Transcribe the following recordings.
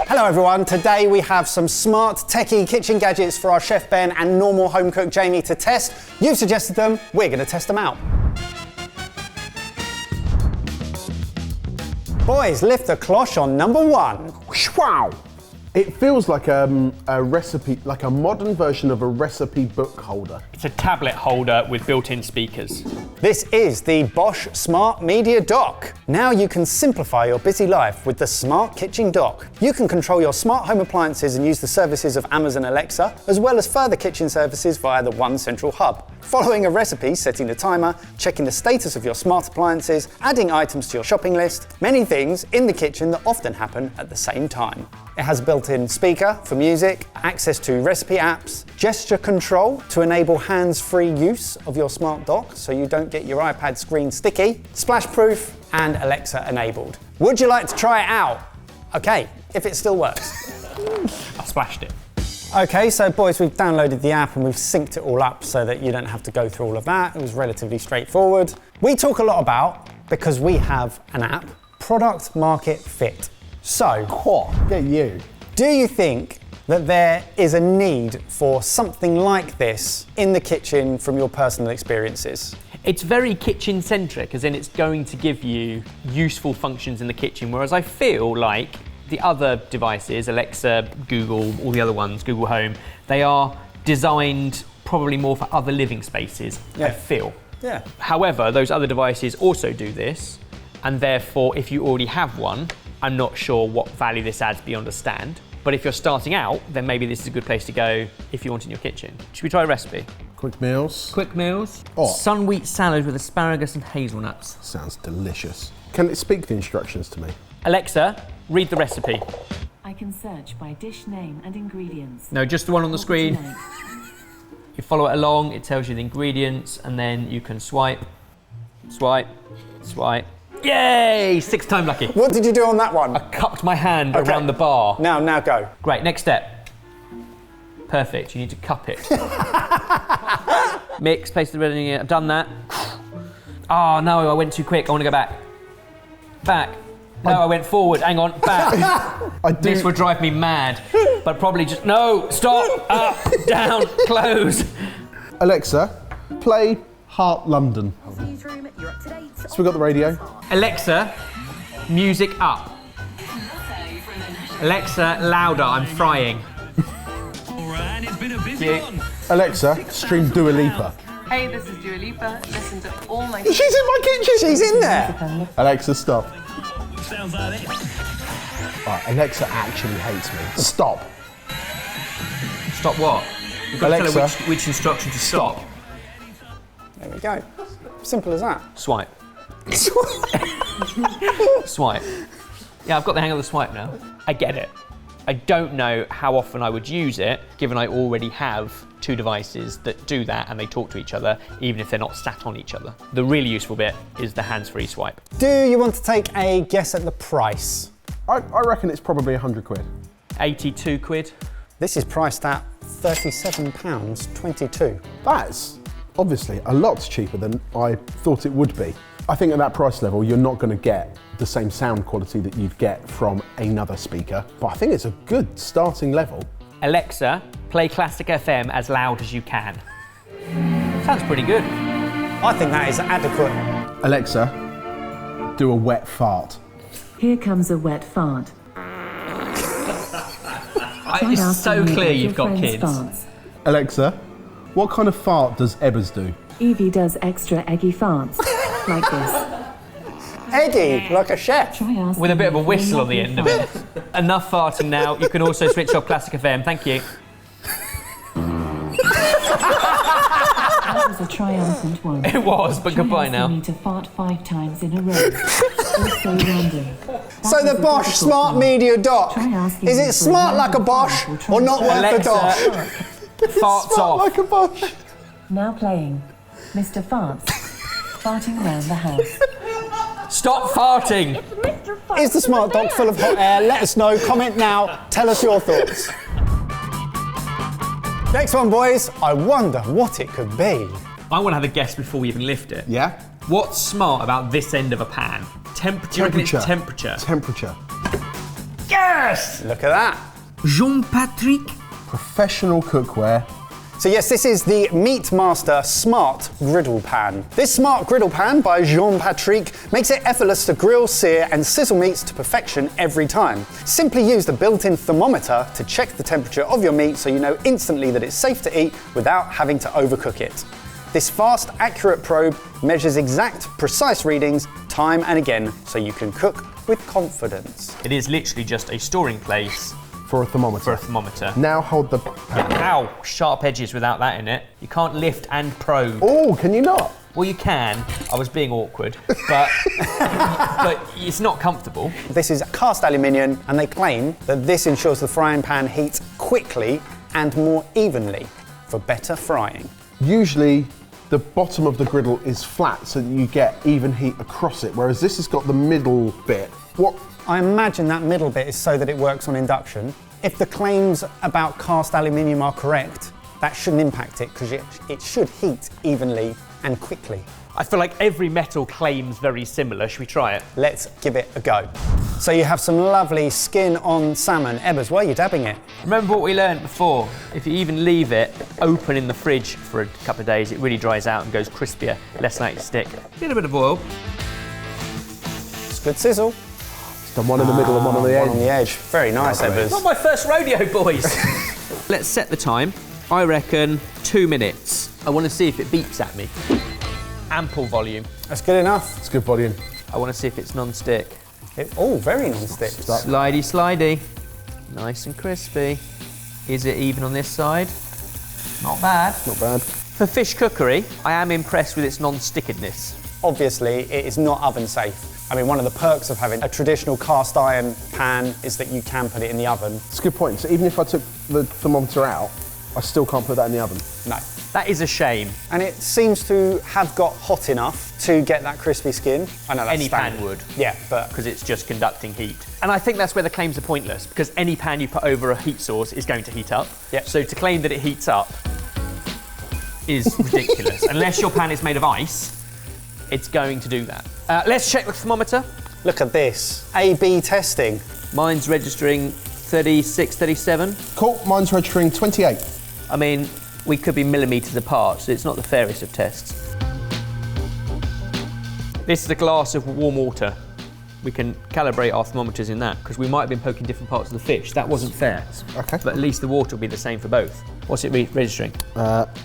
Hello everyone, today we have some smart techie kitchen gadgets for our chef Ben and normal home cook Jamie to test. You've suggested them, we're going to test them out. Boys, lift the cloche on number 1. Wow! It feels like a recipe, like a modern version of a recipe book holder. It's a tablet holder with built-in speakers. This is the Bosch Smart Media Dock. Now you can simplify your busy life with the Smart Kitchen Dock. You can control your smart home appliances and use the services of Amazon Alexa, as well as further kitchen services via the one central hub. Following a recipe, setting the timer, checking the status of your smart appliances, adding items to your shopping list, many things in the kitchen that often happen at the same time. It has built-in speaker for music, access to recipe apps, gesture control to enable hands-free use of your smart dock so you don't get your iPad screen sticky, splash-proof and Alexa enabled. Would you like to try it out? Okay, if it still works. I splashed it. Okay, so boys, we've downloaded the app and we've synced it all up so that you don't have to go through all of that. It was relatively straightforward. We talk a lot about, because we have an app, product market fit. So, Get you. do you think that there is a need for something like this in the kitchen from your personal experiences? It's very kitchen-centric, as in it's going to give you useful functions in the kitchen, whereas I feel like the other devices, Alexa, Google, all the other ones, Google Home, they are designed probably more for other living spaces, I feel. Yeah. However, those other devices also do this, and therefore, if you already have one, I'm not sure what value this adds beyond a stand. But if you're starting out, then maybe this is a good place to go if you want in your kitchen. Should we try a recipe? Quick meals. Quick meals. Oh. Sun wheat salad with asparagus and hazelnuts. Sounds delicious. Can it speak the instructions to me? Alexa, read the recipe. I can search by dish name and ingredients. No, just the one on the What would you screen. like? You follow it along, it tells you the ingredients, and then you can swipe, swipe, swipe. Yay! 6th time lucky. What did you do on that one? I cupped my hand around the bar. Now go. Great, next step. Perfect, you need to cup it. Mix, place the bread in here. I've done that. Oh no, I went too quick. I want to go back. Back. No, I went forward. Hang on, back. This would drive me mad. But probably just, no, stop, up, down, close. Alexa, play Heart London. So we got the radio. Alexa, music up. Alexa, louder, I'm frying. Alright, it's been a busy one. Alexa, stream Dua Lipa. Hey, this is Dua Lipa. Listen to all my... She's in my kitchen. She's in there. Alexa, stop. Sounds like it. Right, Alexa actually hates me. Stop. Stop what? You've got to tell her Alexa, which instruction to stop. There we go. Simple as that. Swipe. Swipe. Yeah, I've got the hang of the swipe now. I get it. I don't know how often I would use it, given I already have 2 devices that do that and they talk to each other, even if they're not sat on each other. The really useful bit is the hands-free swipe. Do you want to take a guess at the price? I reckon it's probably 100 quid. 82 quid. This is priced at £37.22. That's obviously a lot cheaper than I thought it would be. I think at that price level, you're not going to get the same sound quality that you'd get from another speaker, but I think it's a good starting level. Alexa, play Classic FM as loud as you can. Sounds pretty good. I think that is adequate. Alexa, do a wet fart. Here comes a wet fart. It's so clear you've got kids. Farts. Alexa, what kind of fart does Ebbers do? Evie does extra eggy farts, like this. Eggy, like a chef. Try asking With a bit of a if whistle you're on the not end of it. Enough farting now. You can also switch off Classic FM. Thank you. That was a triumphant one. It was, but goodbye Try now. asking me to fart 5 times in a row. Also random. So the Bosch Smart Media Dock. Try asking Is me it for smart a like a random Bosch sample. Try or not worth the Alexa, dock? farts off. Like a Bosch. Now playing Mr. Farts, farting around the house. Stop farting. Is the smart dock full of hot air? Let us know. Comment now. Tell us your thoughts. Next one, boys. I wonder what it could be. I want to have a guess before we even lift it. Yeah? What's smart about this end of a pan? Temperature. Temperature. Temperature. Temperature. Yeah! Yes! Look at that. Jean-Patrick. Professional cookware. So yes, this is the Meat Master Smart Griddle Pan. This smart griddle pan by Jean-Patrick makes it effortless to grill, sear and sizzle meats to perfection every time. Simply use the built-in thermometer to check the temperature of your meat so you know instantly that it's safe to eat without having to overcook it. This fast, accurate probe measures exact, precise readings time and again so you can cook with confidence. It is literally just a storing place For a thermometer. for a thermometer. Now hold the Ow, sharp edges without that in it. You can't lift and probe. Oh, can you not? Well, you can. I was being awkward, but but it's not comfortable. This is cast aluminium and they claim that this ensures the frying pan heats quickly and more evenly for better frying. Usually the bottom of the griddle is flat so that you get even heat across it, whereas this has got the middle bit. What? I imagine that middle bit is so that it works on induction. If the claims about cast aluminium are correct, that shouldn't impact it because it should heat evenly and quickly. I feel like every metal claims very similar. Should we try it? Let's give it a go. So you have some lovely skin on salmon. Ebbers, why are you dabbing it? Remember what we learned before? If you even leave it open in the fridge for a couple of days, it really dries out and goes crispier, less likely to stick. Get a bit of oil. It's good sizzle. It's done one in the middle and one on the One edge. on the edge. Very nice, Ebbers. Not my first rodeo, boys. Let's set the time. I reckon 2 minutes. I want to see if it beeps at me. Ample volume. That's good enough. It's good volume. I want to see if it's non-stick. Oh, very non-stick. Slidey, slidey. Nice and crispy. Is it even on this side? Not bad. Not bad. For fish cookery, I am impressed with its non-stickedness. Obviously, it is not oven safe. I mean, one of the perks of having a traditional cast iron pan is that you can put it in the oven. It's a good point. So even if I took the thermometer out, I still can't put that in the oven. No. That is a shame. And it seems to have got hot enough to get that crispy skin. I know that's Any standard. pan would. Yeah, but Because it's just conducting heat. And I think that's where the claims are pointless, because any pan you put over a heat source is going to heat up. Yep. So to claim that it heats up is ridiculous. Unless your pan is made of ice, it's going to do that. Let's check the thermometer. look at this. A/B testing. Mine's registering 36, 37. Cool, mine's registering 28. I mean, we could be millimetres apart, so it's not the fairest of tests. This is a glass of warm water. We can calibrate our thermometers in that, because we might have been poking different parts of the fish. That wasn't fair. Okay. But at least the water will be the same for both. What's it registering?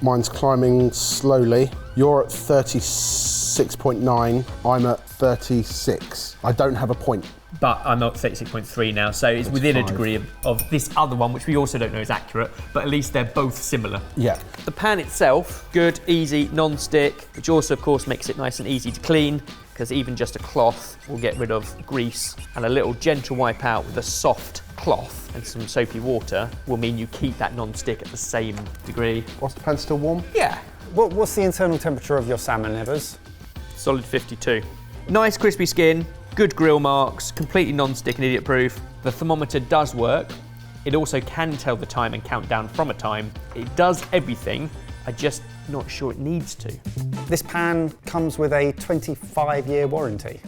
Mine's climbing slowly. You're at 36.9. I'm at 36. I don't have a point. But I'm at 36.3 now, so it's within a degree of this other one, which we also don't know is accurate, but at least they're both similar. Yeah. The pan itself, good, easy, non-stick, which also, of course, makes it nice and easy to clean, because even just a cloth will get rid of grease, and a little gentle wipe out with a soft cloth and some soapy water will mean you keep that non-stick at the same degree. Whilst the pan's still warm? Yeah. What's the internal temperature of your salmon, Evers? Solid 52. Nice crispy skin, good grill marks, completely non-stick and idiot proof. The thermometer does work. It also can tell the time and count down from a time. It does everything. I'm just not sure it needs to. This pan comes with a 25-year warranty.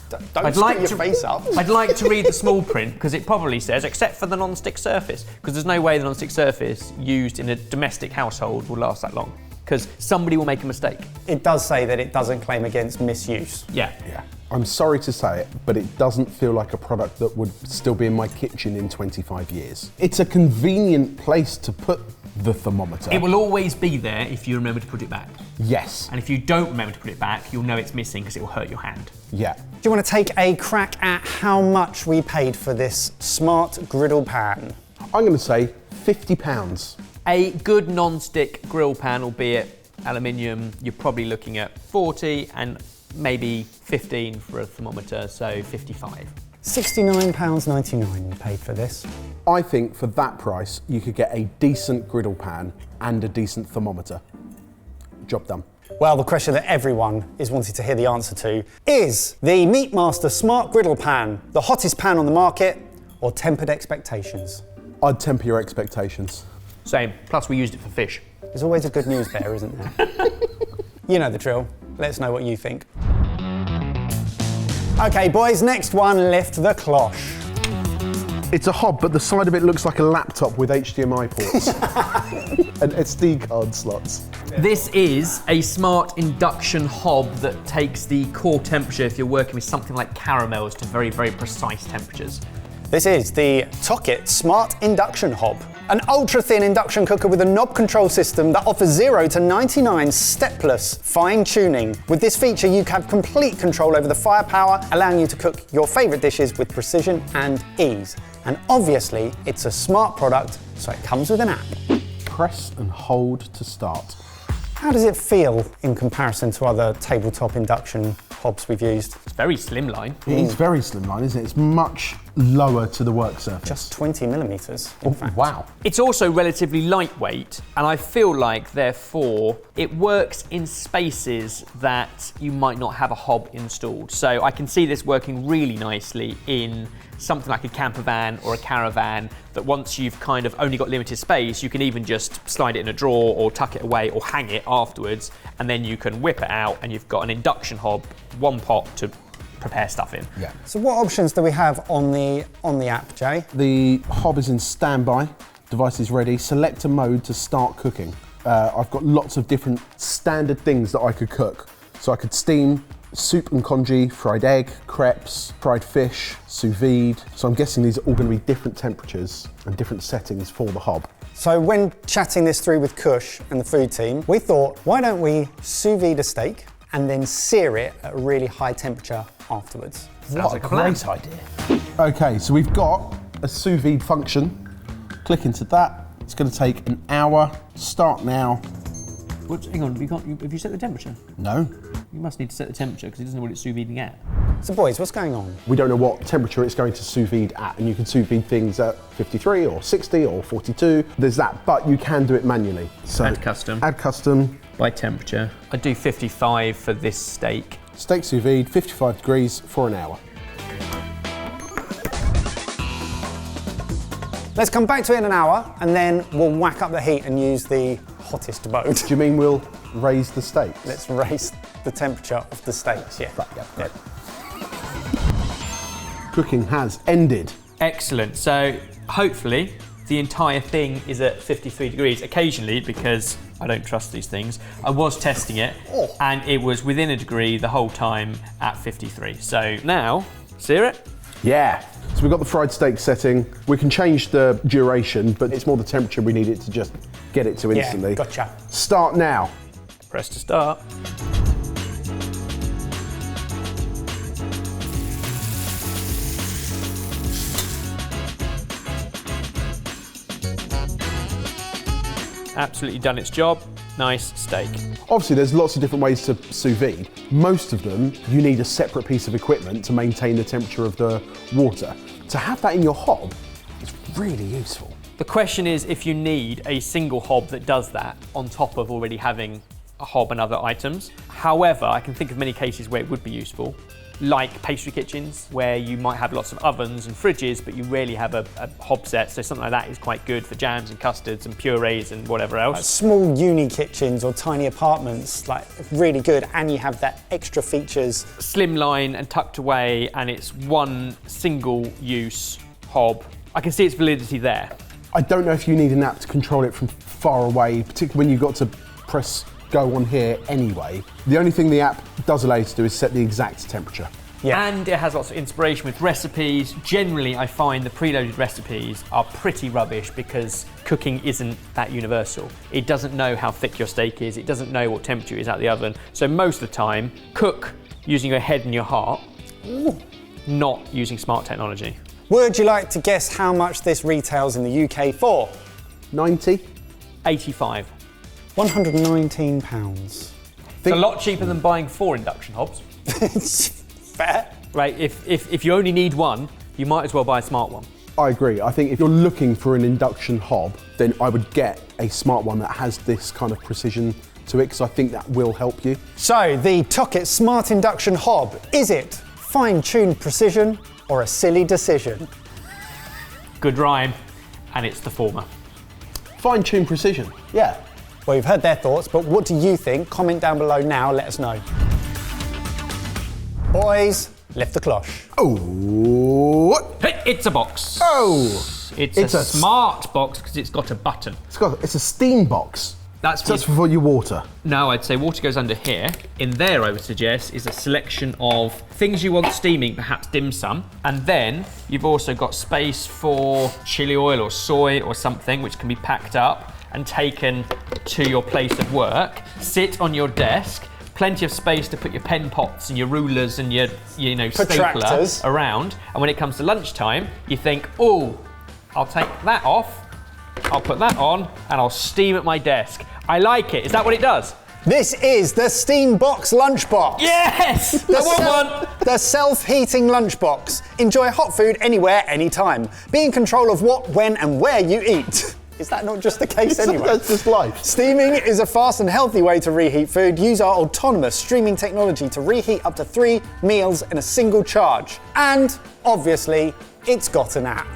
Don't I'd screw like your to- face up. I'd like to read the small print, because it probably says, except for the non-stick surface, because there's no way the non-stick surface used in a domestic household will last that long, because somebody will make a mistake. It does say that it doesn't claim against misuse. Yeah. Yeah. I'm sorry to say it, but it doesn't feel like a product that would still be in my kitchen in 25 years. It's a convenient place to put the thermometer. It will always be there if you remember to put it back. Yes. And if you don't remember to put it back, you'll know it's missing because it will hurt your hand. Yeah. Do you want to take a crack at how much we paid for this smart griddle pan? I'm going to say £50. A good non-stick grill pan, albeit aluminium, you're probably looking at 40 and maybe 15 for a thermometer, so 55. £69.99 you paid for this. I think for that price, you could get a decent griddle pan and a decent thermometer. Job done. Well, the question that everyone is wanting to hear the answer to is the Meat Master Smart Griddle Pan the hottest pan on the market or tempered expectations? I'd temper your expectations. Same, plus we used it for fish. There's always a good news bear, isn't there? You know the drill. Let us know what you think. Okay, boys, next one, lift the cloche. It's a hob, but the side of it looks like a laptop with HDMI ports and SD card slots. This is a smart induction hob that takes the core temperature, if you're working with something like caramels, to very, very precise temperatures. This is the Tocket Smart Induction Hob, an ultra-thin induction cooker with a knob control system that offers 0 to 99 stepless fine-tuning. With this feature, you have complete control over the firepower, allowing you to cook your favourite dishes with precision and ease. And obviously, it's a smart product, so it comes with an app. Press and hold to start. How does it feel in comparison to other tabletop induction hobs we've used? It's very slimline. It is very slimline, isn't it? It's much lower to the work surface. Just 20 millimetres, in fact. Wow. It's also relatively lightweight, and I feel like, therefore, it works in spaces that you might not have a hob installed. So I can see this working really nicely in something like a camper van or a caravan, that once you've kind of only got limited space, you can even just slide it in a drawer or tuck it away or hang it afterwards, and then you can whip it out and you've got an induction hob, one pot to prepare stuff in. Yeah. So what options do we have on the app, Jay? The hob is in standby, device is ready, select a mode to start cooking. I've got lots of different standard things that I could cook. So I could steam, soup and congee, fried egg, crepes, fried fish, sous vide. So I'm guessing these are all going to be different temperatures and different settings for the hob. So when chatting this through with Kush and the food team, we thought, why don't we sous vide a steak and then sear it at a really high temperature afterwards? Sounds like a plan. Great idea. Okay, so we've got a sous vide function. Click into that. It's going to take an hour. Start now. Hang on, have you set the temperature? No. You must need to set the temperature because it doesn't know what it's sous videing at. So boys, what's going on? We don't know what temperature it's going to sous vide at, and you can sous vide things at 53 or 60 or 42. There's that, but you can do it manually. So Add custom. Add custom. By temperature. I do 55 for this steak. Steak sous vide, 55 degrees for an hour. Let's come back to it in an hour and then we'll whack up the heat and use the hottest mode. Do you mean we'll raise the steaks? Let's raise the temperature of the steaks, yeah. Right, yeah, great. Cooking has ended. Excellent. So hopefully the entire thing is at 53 degrees. Occasionally, because I don't trust these things, I was testing it and it was within a degree the whole time at 53. So now, sear it. Yeah. So we've got the fried steak setting. We can change the duration, but it's more the temperature we need it to just get it to instantly. Yeah, gotcha. Start now. Press to start. Absolutely done its job. Nice steak. Obviously, there's lots of different ways to sous vide. Most of them, you need a separate piece of equipment to maintain the temperature of the water. To have that in your hob is really useful. The question is if you need a single hob that does that on top of already having a hob and other items. However, I can think of many cases where it would be useful, like pastry kitchens, where you might have lots of ovens and fridges, but you rarely have a hob set. So something like that is quite good for jams and custards and purees and whatever else. Like small uni kitchens or tiny apartments, like really good, and you have that extra features. Slimline and tucked away, and it's one single use hob. I can see its validity there. I don't know if you need an app to control it from far away, particularly when you've got to press go on here anyway. The only thing the app does allow you to do is set the exact temperature. Yeah. And it has lots of inspiration with recipes. Generally, I find the preloaded recipes are pretty rubbish because cooking isn't that universal. It doesn't know how thick your steak is. It doesn't know what temperature it is out the oven. So most of the time, cook using your head and your heart, not using smart technology. Would you like to guess how much this retails in the UK for? 90? 85. £119. It's a lot cheaper than buying 4 induction hobs. Fair. Right, if you only need one, you might as well buy a smart one. I agree. I think if you're looking for an induction hob, then I would get a smart one that has this kind of precision to it, because I think that will help you. So, the Tocket Smart Induction Hob, is it fine-tuned precision or a silly decision? Good rhyme, and it's the former. Fine-tuned precision, yeah. Well, you've heard their thoughts, but what do you think? Comment down below now, let us know. Boys, Lift the cloche. Oh! Hey, it's a box. Oh! It's a smart box because it's got a button. It's a Steambox. That's for your water. No, I'd say water goes under here. In there, I would suggest, is a selection of things you want steaming, perhaps dim sum. And then you've also got space for chili oil or soy or something, which can be packed up and taken to your place of work. Sit on your desk. Plenty of space to put your pen pots and your rulers and your, stapler around. And when it comes to lunchtime, you think, oh, I'll take that off. I'll put that on and I'll steam at my desk. I like it. Is that what it does? This is the Steambox lunchbox. Yes! I want one! The self-heating lunchbox. Enjoy hot food anywhere, anytime. Be in control of what, when and where you eat. Is that not just the case anyway? That's just life. Steaming is a fast and healthy way to reheat food. Use our autonomous streaming technology to reheat up to 3 meals in a single charge. And, obviously, it's got an app.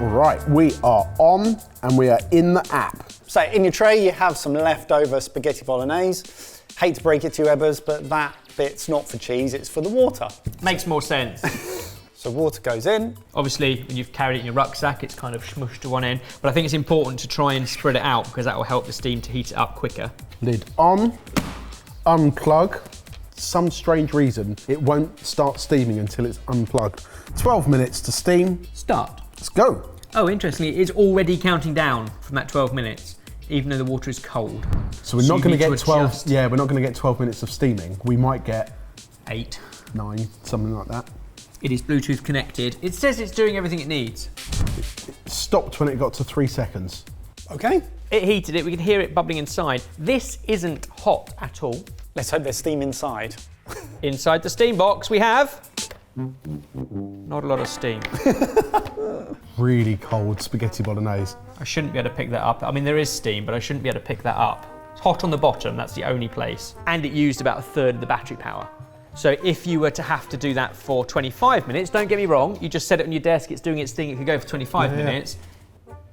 Right, we are on and we are in the app. So in your tray you have some leftover spaghetti bolognese. Hate to break it to you, Ebbers, but that bit's not for cheese, it's for the water. Makes more sense. So water goes in. Obviously, when you've carried it in your rucksack, it's kind of smushed to one end. But I think it's important to try and spread it out because that will help the steam to heat it up quicker. Lid on, unplug. Some strange reason, it won't start steaming until it's unplugged. 12 minutes to steam. Start. Let's go. Oh, interestingly, it's already counting down from that 12 minutes, even though the water is cold. So we're not going to get 12. Adjust. Yeah, we're not going to get 12 minutes of steaming. We might get 8, 9, something like that. It is Bluetooth connected. It says it's doing everything it needs. It stopped when it got to 3 seconds. Okay. It heated it. We can hear it bubbling inside. This isn't hot at all. Let's hope there's steam inside. Inside the steam box, we have not a lot of steam. Really cold spaghetti bolognese. I shouldn't be able to pick that up. I mean, there is steam, but I shouldn't be able to pick that up. It's hot on the bottom, that's the only place. And it used about 1/3 of the battery power. So if you were to have to do that for 25 minutes, don't get me wrong, you just set it on your desk, it's doing its thing, it could go for 25 minutes.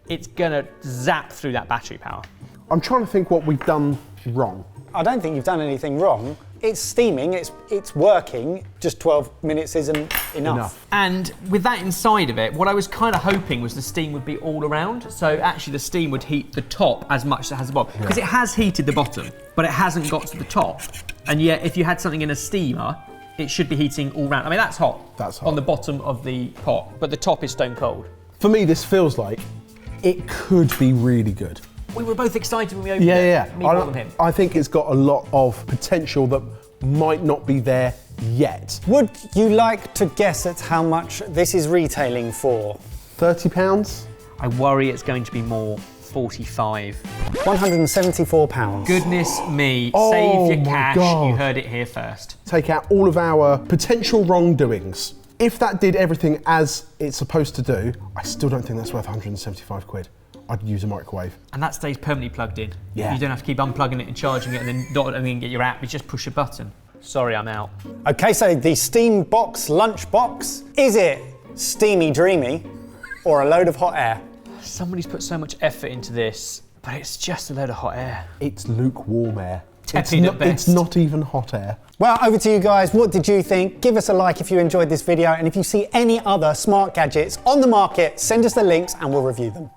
It's gonna zap through that battery power. I'm trying to think what we've done wrong. I don't think you've done anything wrong. It's steaming, it's working, just 12 minutes isn't enough. And with that inside of it, what I was kind of hoping was the steam would be all around. So actually the steam would heat the top as much as it has the bottom. Because it has heated the bottom, but it hasn't got to the top. And yet if you had something in a steamer, it should be heating all round. I mean, that's hot. That's hot. On the bottom of the pot, but the top is stone cold. For me, this feels like it could be really good. We were both excited when we opened it. Me more than him. I think it's got a lot of potential that might not be there yet. Would you like to guess at how much this is retailing for? £30? I worry it's going to be more. 45. £174. Goodness me, Oh save your my cash. God. You heard it here first. Take out all of our potential wrongdoings. If that did everything as it's supposed to do, I still don't think that's worth 175 quid. I'd use a microwave. And that stays permanently plugged in. Yeah. You don't have to keep unplugging it and charging it and then get your app. You just push a button. Sorry, I'm out. Okay, so the Steambox lunchbox, is it steamy dreamy or a load of hot air? Somebody's put so much effort into this, but it's just a load of hot air. It's lukewarm air. Tepid at best. It's not even hot air. Well, over to you guys. What did you think? Give us a like if you enjoyed this video, and if you see any other smart gadgets on the market, send us the links and we'll review them.